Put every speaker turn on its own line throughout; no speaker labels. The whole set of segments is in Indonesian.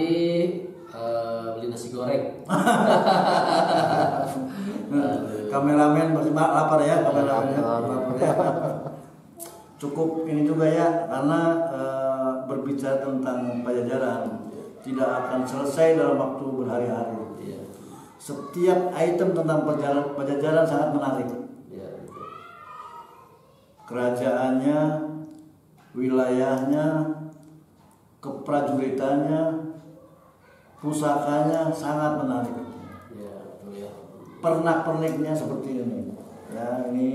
tadi beli nasi goreng.
Kameramen masih lapar ya, lapar ya. Cukup ini juga ya, karena berbicara tentang Pajajaran tidak akan selesai dalam waktu berhari-hari.
Iya.
Setiap item tentang Pajajaran sangat menarik.
Iya.
Kerajaannya, wilayahnya, keprajuritannya, pusakanya sangat menarik.
Iya, betul ya.
Pernak-perniknya seperti ini. Ya, ini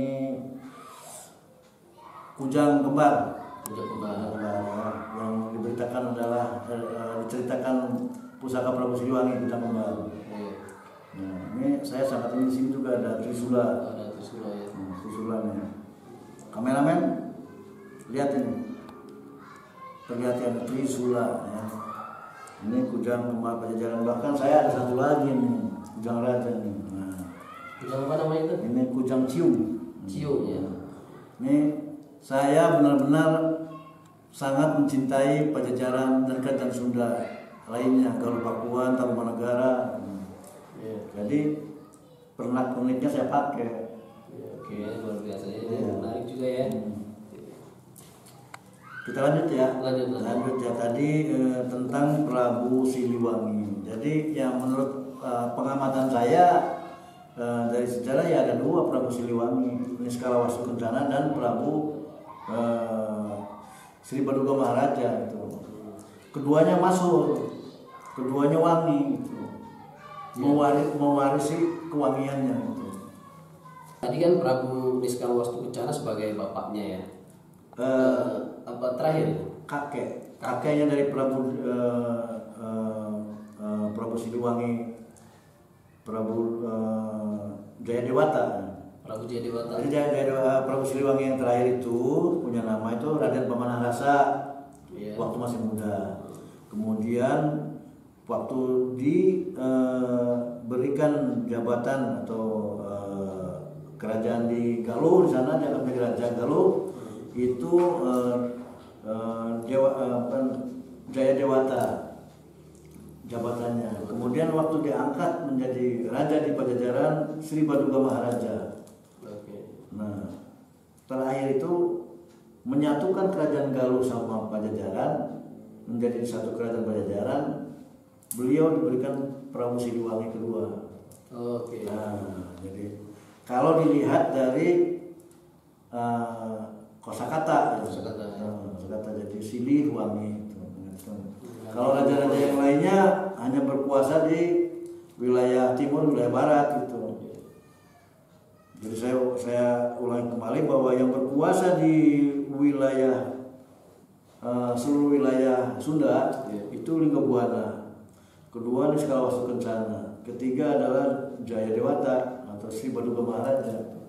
kujang kembar.
Kujang kembar.
Yang diberitakan adalah diceritakan pusaka Prabu Siliwangi kujang kembar.
Iya.
Nah, ini saya sangat ingin di sini juga ada Trisula.
Ada Trisula ya.
Trisulanya. Kameramen, lihat ini. Perhatian Trisula ya. Ini kujang kembar Pajajaran, bahkan saya ada satu lagi nih, kujang raja nih. Nah,
Kujang apa namanya itu?
ini kujang cium.
Cium ya.
Ini saya benar-benar sangat mencintai Pajajaran dan kerajaan Sunda lainnya, Galuh Pakuan, Tarumanegara.
Iya.
Jadi pernak-perniknya saya pakai.
Ya, oke, luar biasa ya.
Iya.
Menarik juga ya.
Kita lanjut ya.
Lanjut.
Ya tadi tentang Prabu Siliwangi. Jadi yang menurut pengamatan saya dari sejarah ya ada dua Prabu Siliwangi, Niskala Wastukencana dan Prabu Sri Baduga Maharaja itu. Keduanya masuk, keduanya wangi itu. Mewarisi kewangiannya itu.
Tadi kan Prabu Niskala Wastukencana sebagai bapaknya ya. Apa terakhir?
Kakeknya dari Prabu Siliwangi, Prabu Jayadewata.
Prabu Jayadewata.
Jadi Prabu Siliwangi yang terakhir itu punya nama itu Raden Pamanarasa.
Iya.
Waktu masih muda. Kemudian waktu diberikan jabatan atau kerajaan di Galuh, di sana dia menjadi Raja Galuh, itu Jayadewata jabatannya. Kemudian waktu diangkat menjadi raja di Pajajaran, Sri Baduga Maharaja.
Oke.
Nah, terakhir itu menyatukan kerajaan Galuh sama Pajajaran menjadi satu kerajaan Pajajaran. Beliau diberikan Prabu Siliwangi kedua.
Oke.
Nah, jadi kalau dilihat dari kosakata, kosakata jadi Siliwangi. Kalau raja-raja yang lainnya hanya berkuasa di wilayah timur, wilayah barat gitu. Jadi saya ulangi kembali bahwa yang berkuasa di wilayah seluruh wilayah Sunda itu Linggabuana. Kedua Niskala Wastukencana. Ketiga adalah Jayadewata atau Sri Baduga Maharaja.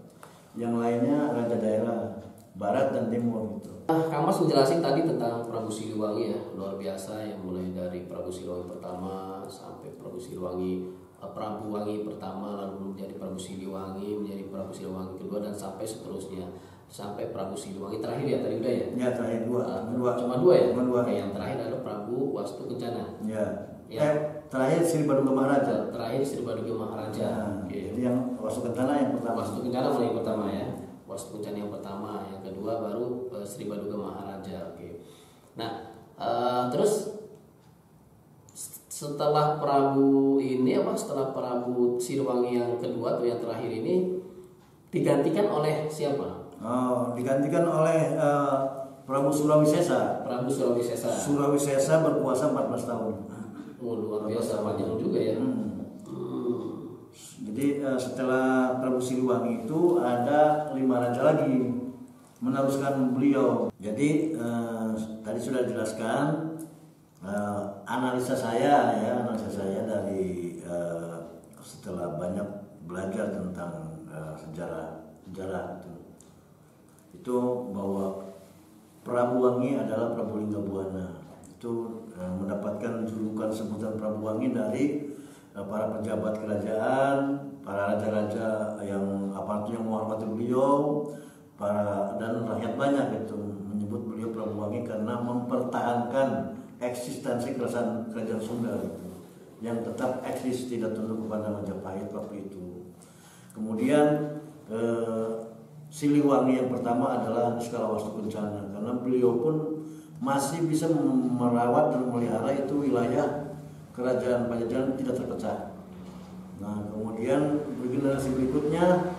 Yang lainnya raja daerah barat dan timur gitu.
Kang Mas menjelaskan tadi tentang Prabu Siliwangi ya, luar biasa yang mulai dari Prabu Siliwangi pertama sampai Prabu Siliwangi Prabu Wangi pertama, lalu menjadi Prabu Siliwangi, menjadi Prabu Siliwangi kedua dan sampai seterusnya sampai Prabu Siliwangi terakhir ya tadi udah ya?
Ya terakhir dua.
Cuma dua ya?
Cuma dua.
Oke, yang terakhir adalah Prabu Wastukencana.
Ya.
Ya.
Terakhir Sri Baduga Maharaja.
Terakhir Sri Baduga Maharaja.
Nah,
Oke.
jadi yang Wastukencana yang pertama.
Wastukencana mulai yang pertama ya. Wastukencana yang pertama, yang kedua baru Sri Baduga Maharaja. Oke. Nah, terus setelah Prabu ini setelah Prabu Siliwangi yang kedua atau yang terakhir ini digantikan oleh siapa?
Oh, digantikan oleh Prabu Surawisesa.
Prabu Surawisesa.
Surawisesa berkuasa 14 tahun.
Oh, luar biasa panjang juga ya.
Jadi setelah Prabu Siliwangi itu ada 5 raja lagi meneruskan beliau. Jadi tadi sudah dijelaskan analisa saya dari setelah banyak belajar tentang sejarah itu bahwa Prabu Wangi adalah Prabu Linggabuana. Itu mendapatkan julukan sebutan Prabu Wangi dari para pejabat kerajaan, para raja-raja yang yang menghormati beliau, dan rakyat banyak itu menyebut beliau Prabu Wangi karena mempertahankan eksistensi kerajaan Sunda gitu, yang tetap eksis tidak tunduk kepada Majapahit waktu itu. Kemudian Siliwangi yang pertama adalah Niskalawastu Kencana, karena beliau pun masih bisa merawat dan memelihara itu wilayah kerajaan Pajajaran tidak terpecah. Nah, kemudian generasi berikutnya,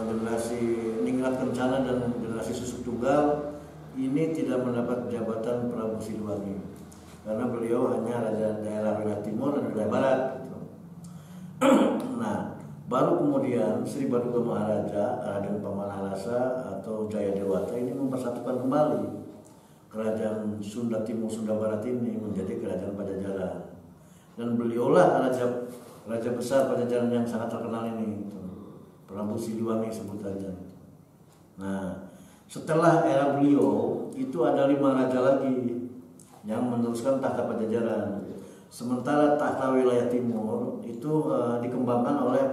generasi Ningrat Kencana dan generasi Susuk Tunggal ini tidak mendapat jabatan Prabu Siliwangi karena beliau hanya raja daerah wilayah timur dan wilayah barat gitu. Nah, baru kemudian Sri Baduga Maharaja Raden Pamanarasa atau Jaya Dewata ini mempersatukan kembali kerajaan Sunda Timur Sunda Barat ini menjadi kerajaan Pajajaran, dan beliaulah raja besar Pajajaran yang sangat terkenal ini gitu. Prabu Siliwangi sebutannya. Nah, setelah era beliau itu ada 5 raja lagi yang meneruskan tahta Pajajaran. Sementara tahta wilayah timur itu dikembangkan oleh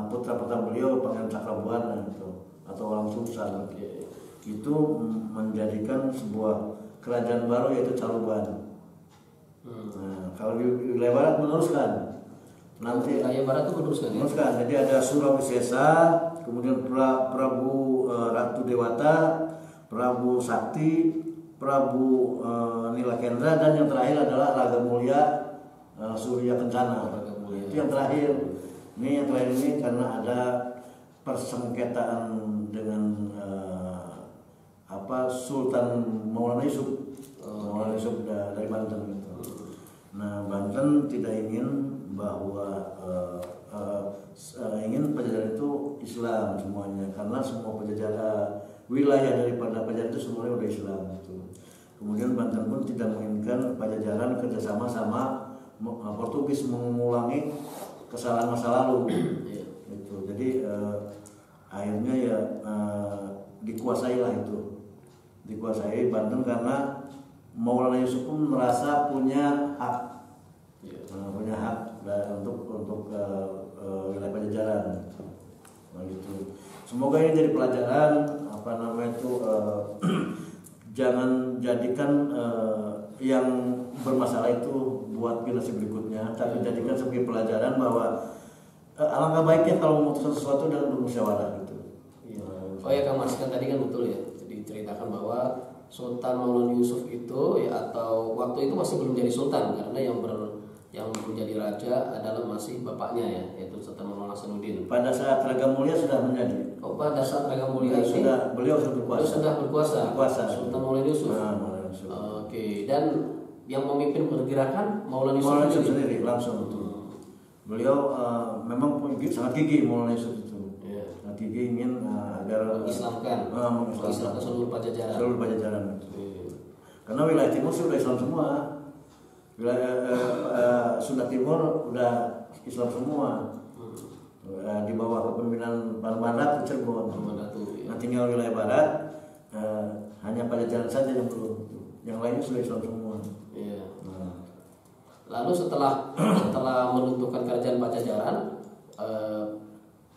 putra beliau Pangeran Cakrabuana gitu, atau Walang Sungsang. Itu menjadikan sebuah kerajaan baru yaitu Caruban. Nah, kalau di wilayah barat meneruskan. Nanti
wilayah barat itu meneruskan.
Jadi ada Surawisesa, kemudian Prabu Ratu Dewata, Prabu Sakti, Prabu Nilakendra, dan yang terakhir adalah Raga Mulia Surya Kencana. Itu yang terakhir. Ini yang terakhir ini karena ada persengketaan dengan Sultan Maulana Yusuf. Maulana Yusuf dari Banten gitu. Nah, Banten tidak ingin bahwa ingin Pajajaran itu Islam semuanya, karena semua Pajajaran wilayah daripada Pajajaran itu semuanya udah Islam gitu. Kemudian Banten pun tidak menginginkan Pajajaran kerjasama sama Portugis mengulangi kesalahan masa lalu gitu. Jadi akhirnya ya dikuasailah dikuasai Banten karena Maulana Yusuf pun merasa punya hak untuk wilayah Pajajaran. Nah, gitu. Semoga ini jadi pelajaran jangan jadikan yang bermasalah itu buat generasi berikutnya, tapi jadikan sebagai pelajaran bahwa alangkah baiknya kalau memutuskan sesuatu dengan bermusyawarah gitu.
Oh ya, Kang Mas, kan tadi kan betul ya, diceritakan bahwa Sultan Maulana Yusuf itu ya, atau waktu itu masih belum jadi sultan, karena yang menjadi raja adalah masih bapaknya ya, yaitu Sultan Maulana Hasanuddin.
Pada saat Raga Mulia sudah menjadi.
Oh, pada saat Raga Mulia ini
beliau sudah berkuasa.
Sultan Maulana Yusuf. Oke. Dan yang memimpin pergerakan Maulana Yusuf
sendiri langsung. Beliau memang sangat gigih Maulana Yusuf itu. Sangat gigih ingin agar
mengislamkan seluruh Pajajaran.
Karena wilayah timur sudah Islam semua. Wilayah Sunda Timur udah Islam semua. Di bawah kepemimpinan Panembahan Ratu Cirebon. Nah, tinggal wilayah barat hanya Pajajaran saja yang belum. Yang lainnya sudah Islam semua.
Lalu setelah menentukan kerajaan Pajajaran,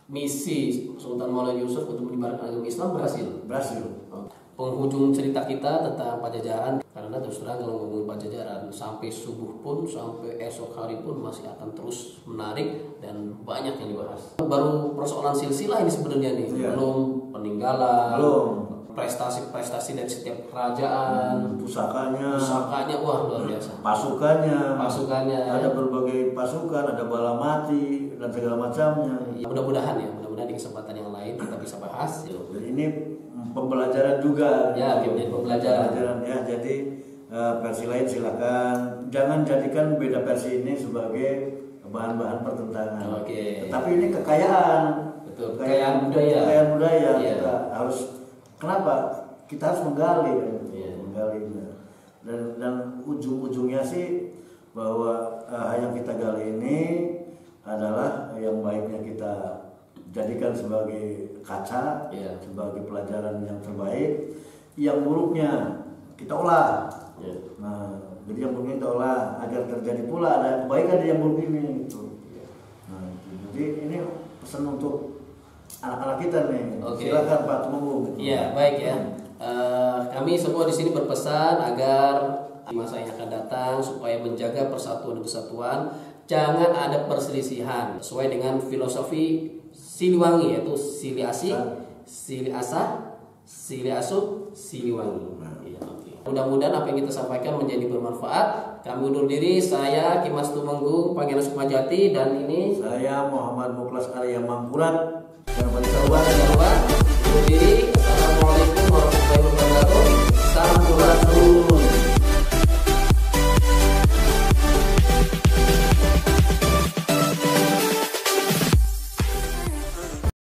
misi Sultan Maulana Yusuf untuk menyebarkan agama Islam berhasil. Penghujung cerita kita tentang Pajajaran, karena terus terang kalau ngomongin Pajajaran sampai subuh pun, sampai esok hari pun masih akan terus menarik dan banyak yang dibahas. Baru persoalan silsilah ini sebenarnya nih, belum peninggalan, prestasi dari setiap kerajaan,
pusakanya,
wah luar biasa.
Pasukannya, ada berbagai pasukan, ada bala mati dan segala macamnya.
Mudah-mudahan di kesempatan yang lain kita bisa bahas.
Dan ini pembelajaran juga.
Ya, jadi pembelajaran.
Ya, jadi versi lain silakan. Jangan jadikan beda versi ini sebagai bahan-bahan pertentangan. Tetapi ini kekayaan.
Betul. Kekayaan budaya.
Kita harus. Kenapa? Kita harus menggali. Dan ujung-ujungnya sih bahwa yang kita gali ini adalah yang baiknya kita jadikan sebagai kaca, sebagai pelajaran yang terbaik. Yang buruknya kita olah. Nah, jadi yang buruknya kita olah agar terjadi pula ada kebaikan di yang buruk ini. Nah, jadi ini pesan untuk anak-anak kita nih. Silakan Pak Tumenggung.
Iya, baik ya. Kami semua di sini berpesan agar di masa yang akan datang supaya menjaga persatuan dan kesatuan. Jangan ada perselisihan sesuai dengan filosofi Siliwangi, yaitu Sili Asih, Sili Asah, Sili Asuh, Siliwangi. Ya, okay. Mudah-mudahan apa yang kita sampaikan menjadi bermanfaat. Kami undur diri, saya Kimas Tumenggung, Panggilan Sukmajati, dan ini
saya Muhammad Muklas Arya Mangkurat.
Jangan lupa undur diri.